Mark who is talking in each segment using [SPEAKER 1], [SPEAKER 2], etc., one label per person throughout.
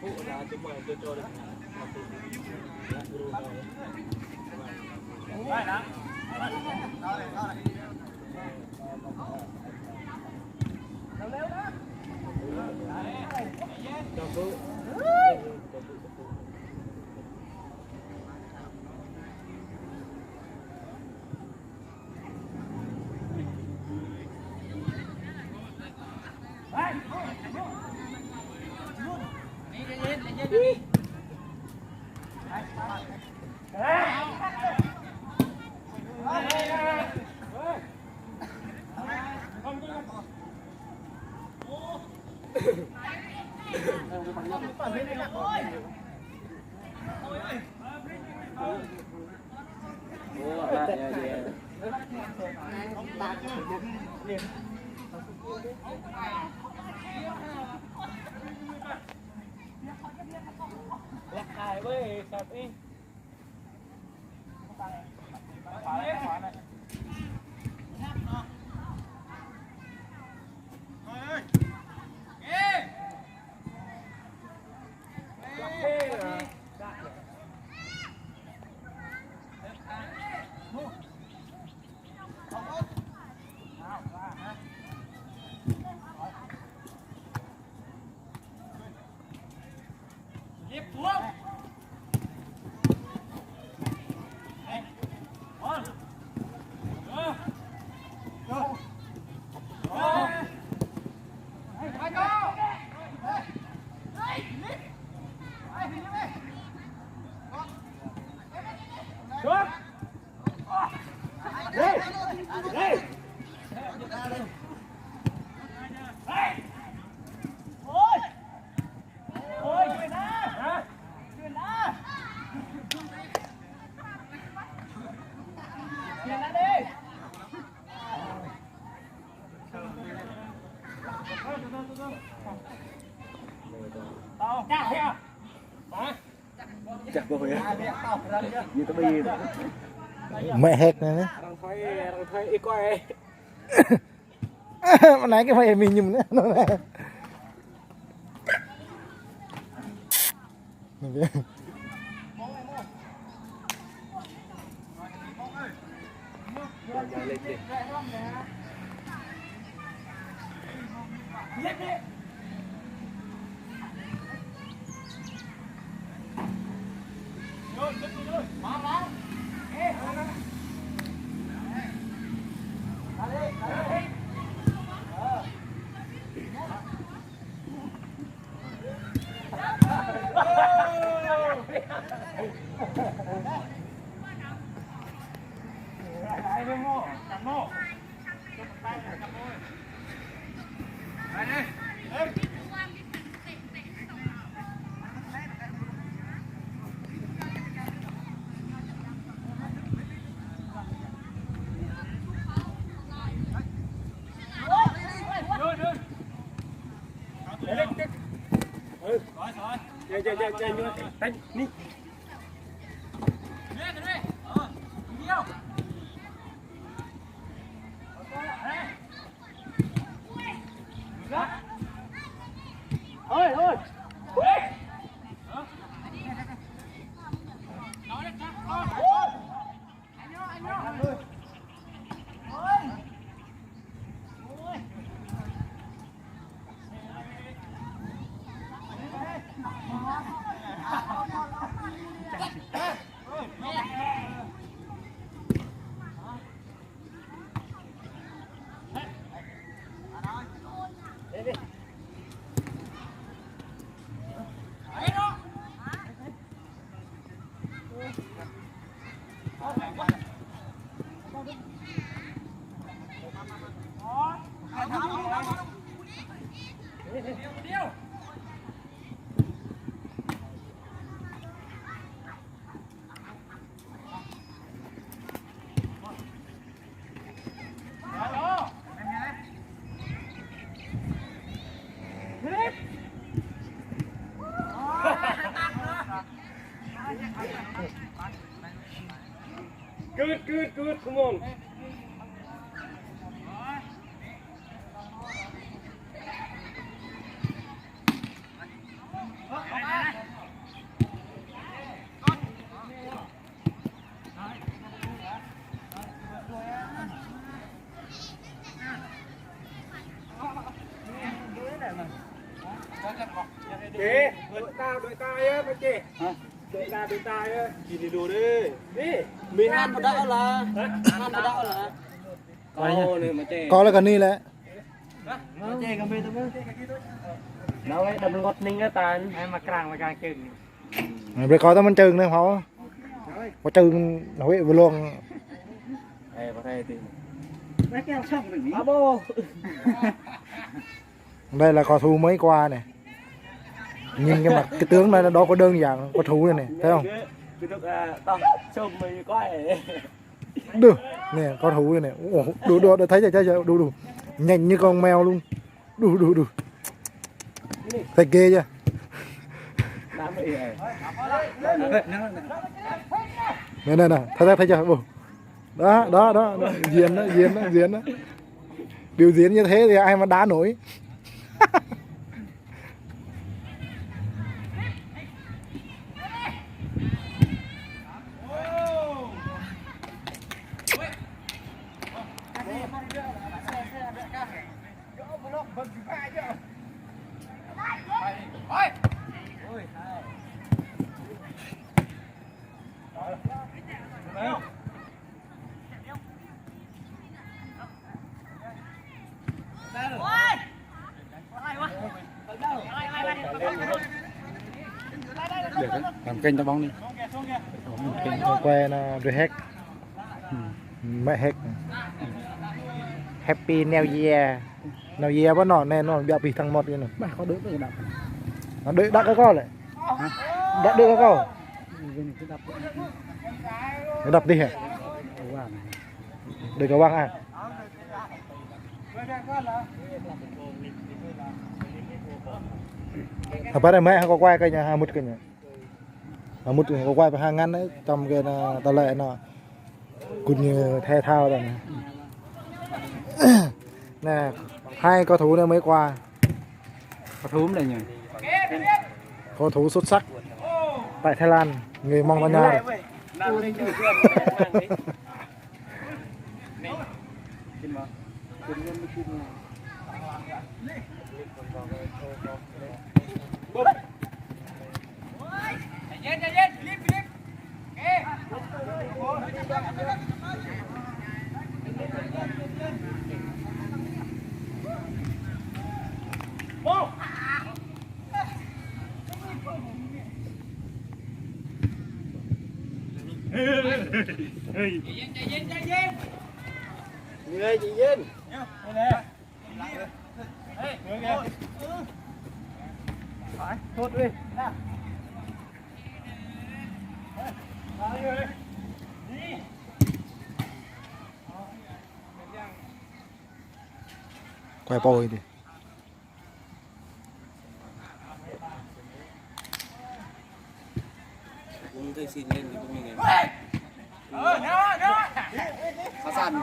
[SPEAKER 1] phụ là chúng mày cho được lại với sập đi
[SPEAKER 2] chặt bao nhiêu như tao bi mẹ hết này
[SPEAKER 1] đang thấy ít coi
[SPEAKER 2] mà nãy cái mày mình nhầm nữa
[SPEAKER 1] đánh đi thôi thôi Good, come on. chế đội ta á mấy chị đội ta á chị đi đồ đi đi mình ăn một đậu là ăn một đậu là
[SPEAKER 3] có là cái nàyแหละ
[SPEAKER 1] chế cái mình thôi nó cái đầm ngọt ninh cái tàn em mà càng chừng
[SPEAKER 3] ไปขอแต่มันจึงนะเขาพอจึงหน่อยไปลง
[SPEAKER 1] vào đây thì
[SPEAKER 2] mấy cái xong rồi nhỉ
[SPEAKER 1] bô
[SPEAKER 3] đây là cò thú mới qua này nhìn cái mặt cái tướng này đó có đơn giản có thú này này thấy không
[SPEAKER 1] cứ được tao chôm mình quay
[SPEAKER 3] được nè có thú này này đủ đủ thấy chưa đủ đủ nhanh như con mèo luôn đủ thấy ghê chưa này thấy chưa đó diễn đó biểu diễn như thế thì ai mà đá nổi
[SPEAKER 2] làm kênh cho bóng đi
[SPEAKER 3] kênh que là rồi hack mẹ hack Happy New Year bắt nọ nè nó bị thằng một cái này
[SPEAKER 2] mày có đứa cái đập
[SPEAKER 3] nó đợi đắt cái con lại đắt đưa cái con nó đập đi hả để có băng à apa đây mấy có quay cái nhà 21 cái nhà 21 có quay phải hàng ngắn đấy trong cái tao lệ nó cũng như thể thao rồi nè hai cầu thủ nữa mới qua
[SPEAKER 2] có thúm này nhỉ
[SPEAKER 3] cầu thủ xuất sắc tại Thái Lan người Mông Văn Nha
[SPEAKER 1] người chị Dinh thốt đi
[SPEAKER 3] quay bồi đi
[SPEAKER 1] tôi xin lên thì cũng như này Hasan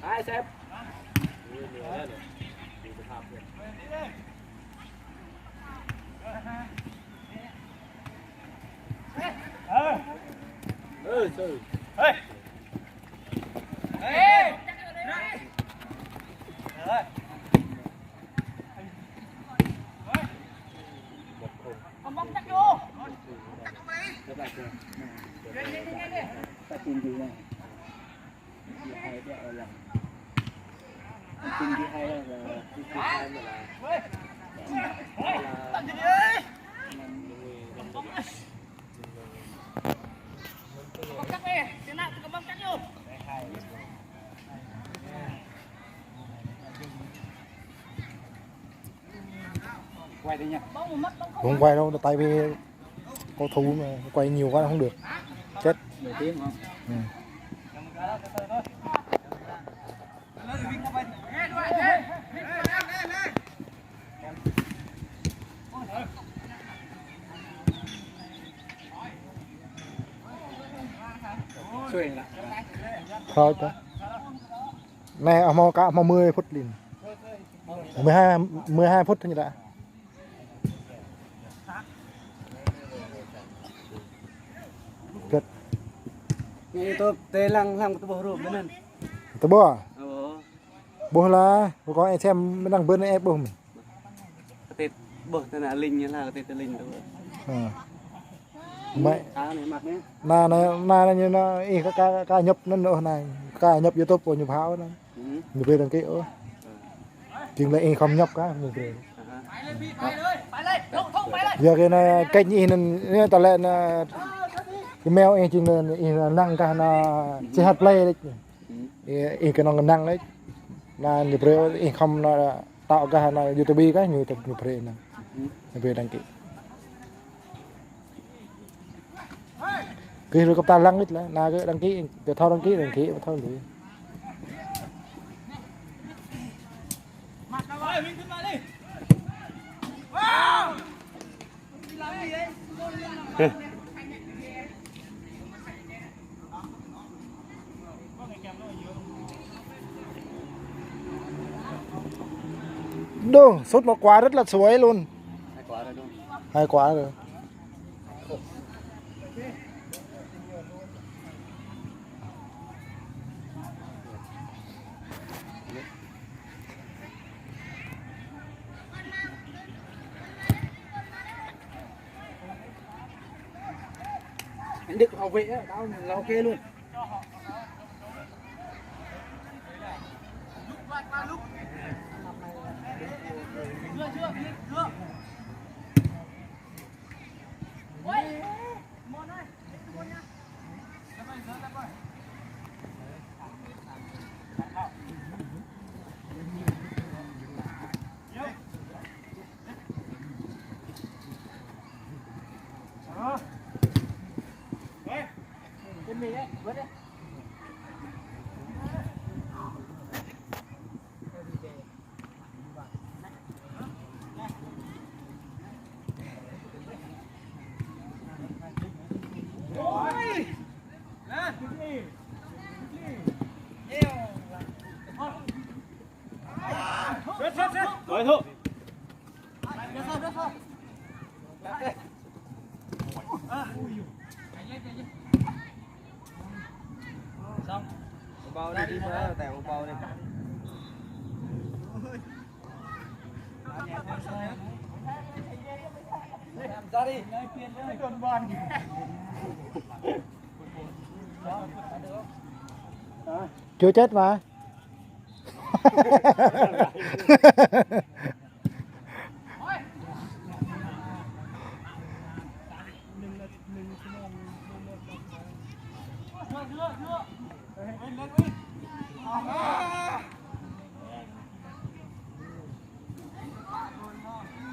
[SPEAKER 1] ai xem trời
[SPEAKER 2] ta tìm gì này hay đấy là tìm gì hay là quay đi nha
[SPEAKER 3] không quay đâu tại vì cầu thủ mà quay nhiều quá không được chết
[SPEAKER 2] nổi tiếng không
[SPEAKER 3] thôi chứ nè mau cả 10 phút liền 12 phút thôi nhỉ đã. Kết.
[SPEAKER 2] Nghe tôi tê lăng làm tôi bỏ rụp nữa nên.
[SPEAKER 3] Tôi bỏ.
[SPEAKER 2] Ờ.
[SPEAKER 3] Bỏ là có ai xem đang bơn em bỏ mình.
[SPEAKER 2] Tết bỏ tên là linh như là tết linh đâu.
[SPEAKER 3] Mày
[SPEAKER 2] Áo này mặc nhé.
[SPEAKER 3] na như nó ca nhập nó nữa này ca nhập YouTube của nhập háo đó nhập về đăng ký ơ chừng lại không nhập cá nhập về giờ cái này cách nhìn nên tao lại là cái mail anh chừng là năng cả là chỉ hạt play đấy cái nó năng đấy là nhập về không là tạo cả là YouTube cái nhập về này nhập về đăng ký cái rồi ta lăng ít là cái đăng ký cái thao đăng ký thao lưỡi đồ sốt một quả rất là suối luôn
[SPEAKER 2] 2 quả rồi luôn.
[SPEAKER 3] 2 quả rồi.
[SPEAKER 2] Anh Đức bảo vệ tao là ok luôn.
[SPEAKER 1] Rồi thôi.
[SPEAKER 2] Xong. Bao đi nữa, tèo bao đi. Ra đi.
[SPEAKER 3] Chưa chết mà.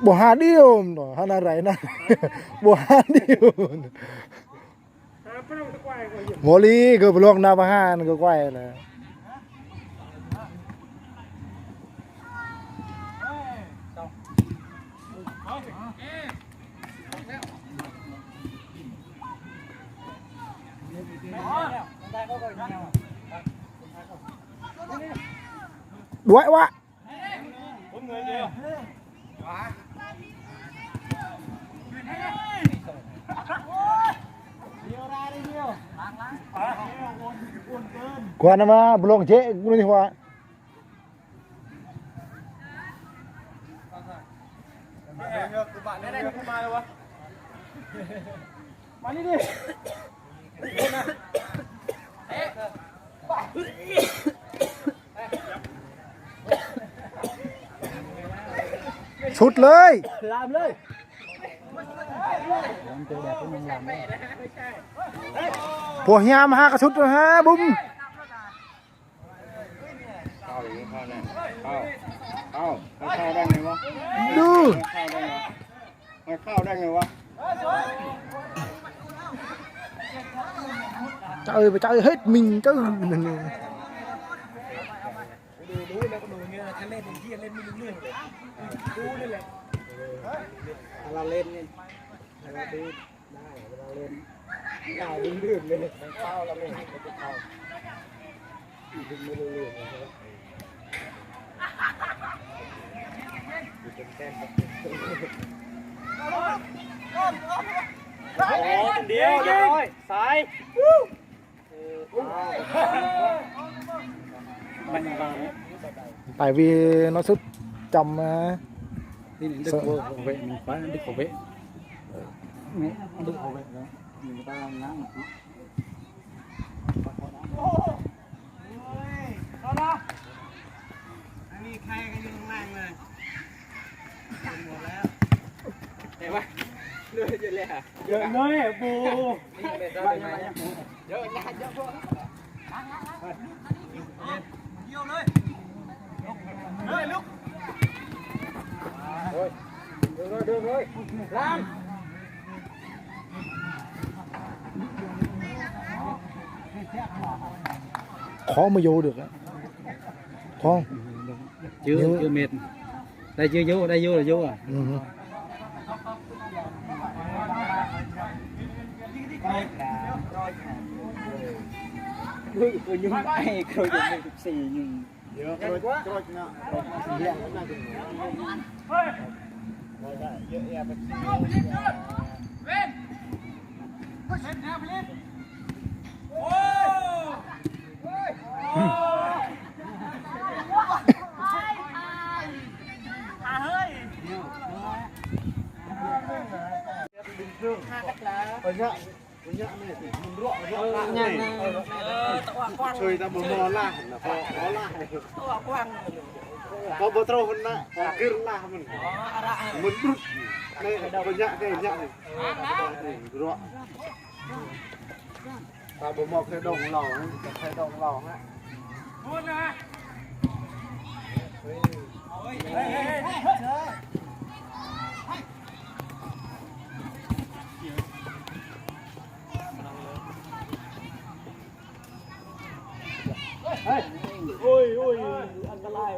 [SPEAKER 3] Bỏ hà điêu rồi, hà na rải na. Bỏ hà điêu. Mô lý cơ bông na bà hà cơ quay là. Đuổi quá. Qua nama belum cek belum hoa.
[SPEAKER 1] Mani đi.
[SPEAKER 3] Sútเลย
[SPEAKER 2] Làm lên.
[SPEAKER 3] Của nhà mà ha cả sút rồi ha bum.
[SPEAKER 2] Khao đi, khao này. Khao. Khao đang này quá.
[SPEAKER 3] Đu.
[SPEAKER 2] Khao đang này quá.
[SPEAKER 3] Trời hết mình chứ.
[SPEAKER 2] Lao lên đi. Lao đi. Lao lên. Lao đứng đường lên. Khao là lên. Khao. Đừng mới lên.
[SPEAKER 1] เดียวเลยสายมันบาง
[SPEAKER 3] tại vì nó xuất trong
[SPEAKER 2] Đi đến đức của vệ mình phải đức của vệ. Đức của vệ đó. Người ta ngã một chút.
[SPEAKER 1] มีใครกันอยู่ข้างล่างเลยหมดแล้วเห็นปะเลื่อยเยอะเลยอ่ะเยอะเลยปูเยอะนะเยอะพวกเยี่ยวเลยลุกเดินเลยล่าง
[SPEAKER 3] khó mà vô được á khó
[SPEAKER 2] Chưa mệt. Đây chưa vô, đây vô là vô à.
[SPEAKER 3] ừ.
[SPEAKER 2] Cứ nhúng ai rồi dùng cục xì nhưng
[SPEAKER 1] chơi ta bờ mò la là có la có bờ trâu hơn na kir la mình đút đây bờ nhạ này rõ ta bờ mò cái đồng lò á ôiอันตราย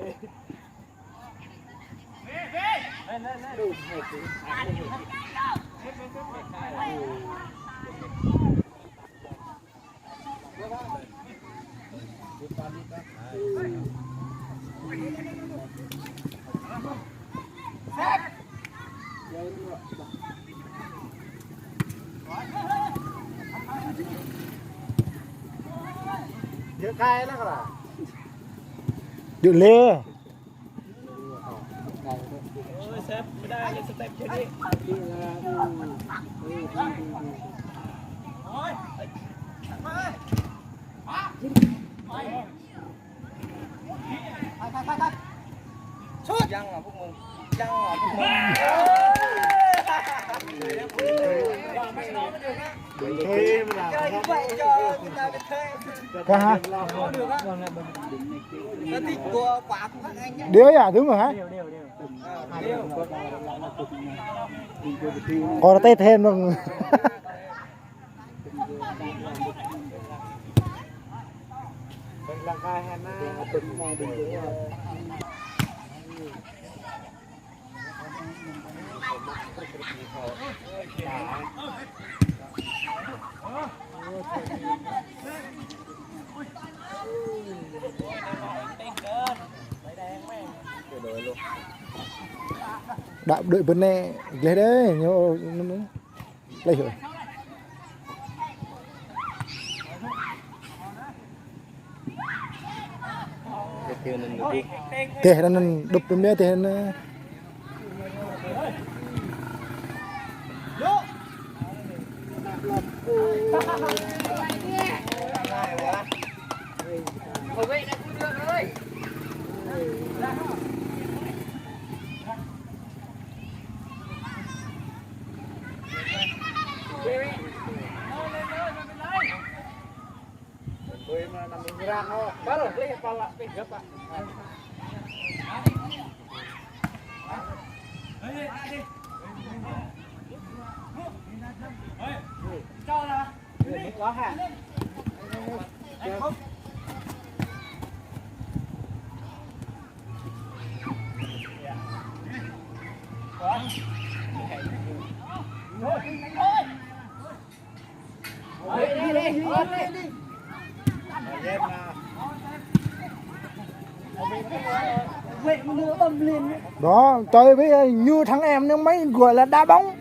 [SPEAKER 1] เยอะใครแล้วก็ล่ะ
[SPEAKER 3] được lê
[SPEAKER 1] sếpไม่ได้ยังสเต็ปแค่นี้ชุดยังอ่ะพวกมึงยังอ่ะพวกมึงchơi mà chơi như vậy cho người ta biết chơi
[SPEAKER 3] ca ha
[SPEAKER 1] được á nó thích của quả của các anh nhé
[SPEAKER 3] đứa à đúng rồi hả còn tết thêm luôn
[SPEAKER 1] là khai hả na tính mà tính
[SPEAKER 3] đạp đợi bên này lấy đấy nhớ lấy rồi thế là nên đục bên đây thế nên
[SPEAKER 1] baru lihat kepala pinggir pak cho là có hả đi
[SPEAKER 3] Đó, tôi với như thằng em nó mới gọi là đá bóng.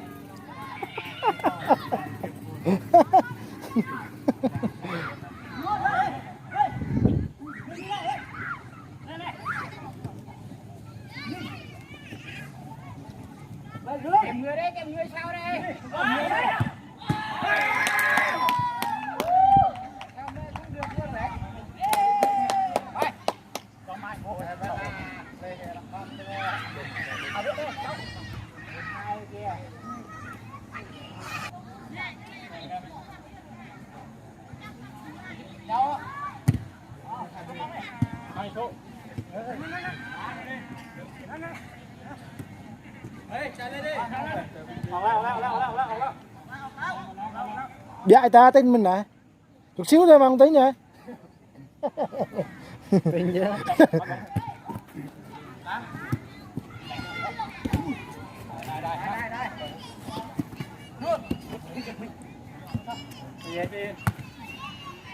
[SPEAKER 1] Kèm người đấy, kèm người sau đây.
[SPEAKER 3] Dạy ta tin mình nè. Chút xíu thôi mà không tính nha.
[SPEAKER 2] Tính chứ.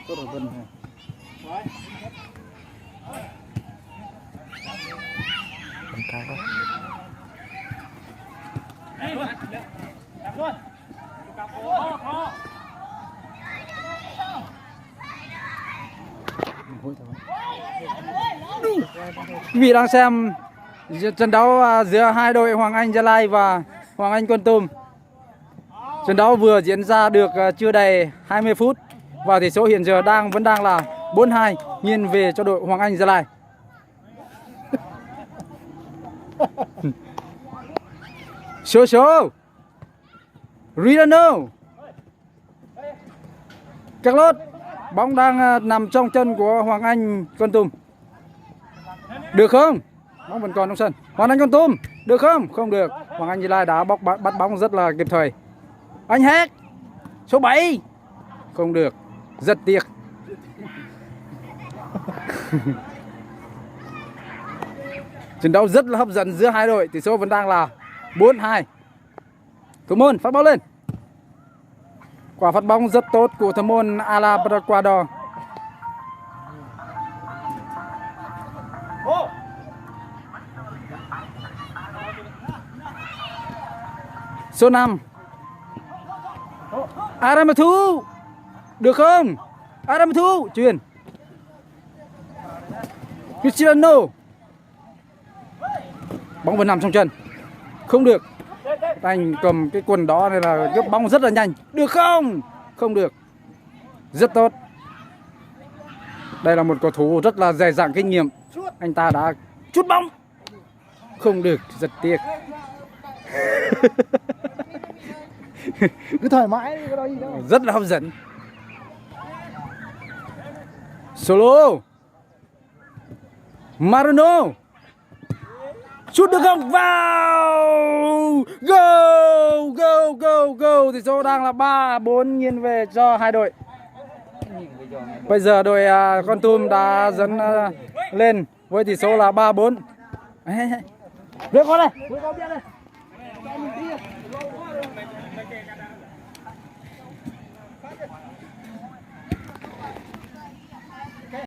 [SPEAKER 2] Tốt rồi Vân hả?
[SPEAKER 3] Mình cao quá.
[SPEAKER 2] Quý vị đang xem trận đấu giữa hai đội Hoàng Anh Gia Lai và Hoàng Anh Kon Tum. Trận đấu vừa diễn ra được chưa đầy 20 phút và tỷ số hiện giờ vẫn đang là 4-2 nghiêng về cho đội Hoàng Anh Gia Lai. Số Ridano Carlos, bóng đang nằm trong chân của Hoàng Anh Kon Tum. Được không? Bóng vẫn còn trong sân. Hoàng Anh Kon Tum, được không? Không được. Hoàng Anh Gia Lai đã bắt bóng rất là kịp thời. Anh Hét, số 7. Không được. Rất tiếc. Trận đấu rất là hấp dẫn giữa hai đội. Tỷ số vẫn đang là 4-2. Thủ môn phát bóng lên. Quả phát bóng rất tốt của thủ môn Ala Braquador. Số 5 Aramathu, được không? Aramathu chuyền. Cristiano, bóng vẫn nằm trong chân. Không được. Anh cầm cái quần đó này là gấp bóng rất là nhanh. Được không? Không được. Rất tốt. Đây là một cầu thủ rất là dày dặn kinh nghiệm. Anh ta đã trút bóng. Không được, rất tiếc.
[SPEAKER 3] Cứ thoải mái đi, có đâu gì đâu.
[SPEAKER 2] Rất là hấp dẫn. Solo Marino, sút được không? Vào. Go. Tỷ số đang là 3-4 nghiêng về cho hai đội. Bây giờ đội Kon Tum đã dẫn lên với tỷ số là 3-4. Rơi con này.